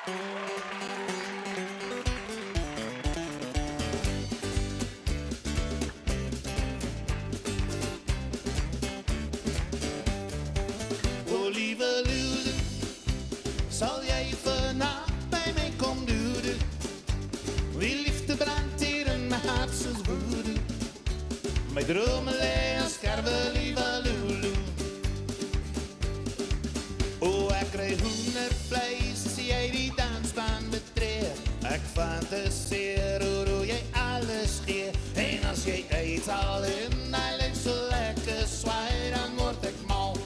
O lieve Lulu, zal jij vannacht bij mij komen duren? Wie liefde brandt hier in mijn hart zoals woede. Mijn dromen liggen als scherven, lieve Lulu. Oh, ik krijg hoendervlees als jij die dansbaan betreedt. Ik fantaseer hoe jij alles geeft. En als jij eet al in, hij lijkt zo lekker zwaai, dan word ik mal.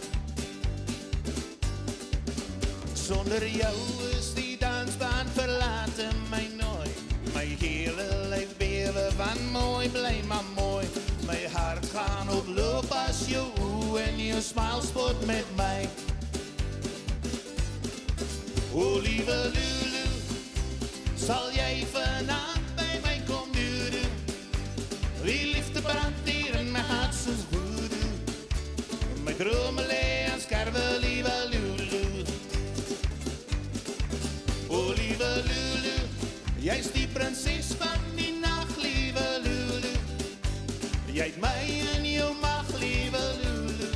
Zonder jou is die dansbaan verlaten mij nooit. Mijn hele lijf beven van mooi, blij maar mooi. Mijn hart gaat op loop als je oe en je smile sport met mij. O lieve Lulu, zal jij vanavond bij mij komen duren? Wie liefde brandt hier in mijn hart zoals woede. Mijn dromen liggen als scherven, lieve Lulu. O lieve Lulu, jij is die prinses van die nacht, lieve Lulu. Jij hebt mij in je macht, lieve Lulu.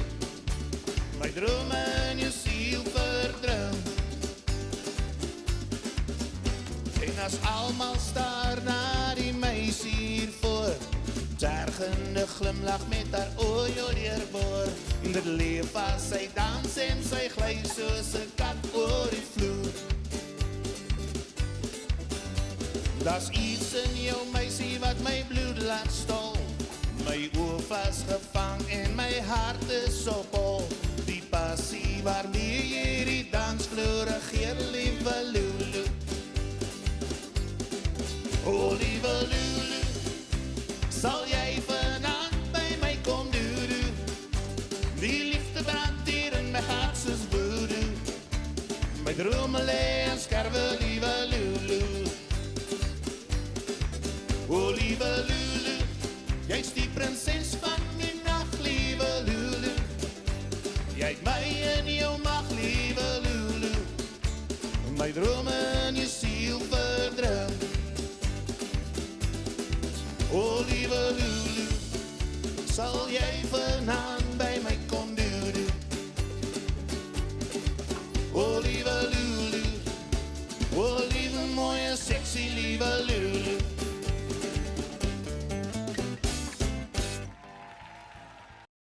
Mijn dromen en je ziel verdrukt. En als allemaal staar naar die meisje hiervoor, tergende glimlach met haar oor hiervoor. Dat leef als zij dans en zij glijdt soos een kat oor die vloer. Daar's iets in jou meisie wat my bloed laat stol. My oor vastgevang en my hart is op hol. Die passie waarmee jy die dans glorieer, lieve Lulu. O lieve Lulu, sal jy vanavond by my kom duren? Die liefde brandt hier in my hart soos woede. My drome lê en skerwe, lieve Lulu. O lieve Lulu, jy is die prinses van die nacht, lieve Lulu. Jy het my in jou macht, lieve Lulu. My drome in jou siel verdruk. O lieve Lulu, sal jy vanavond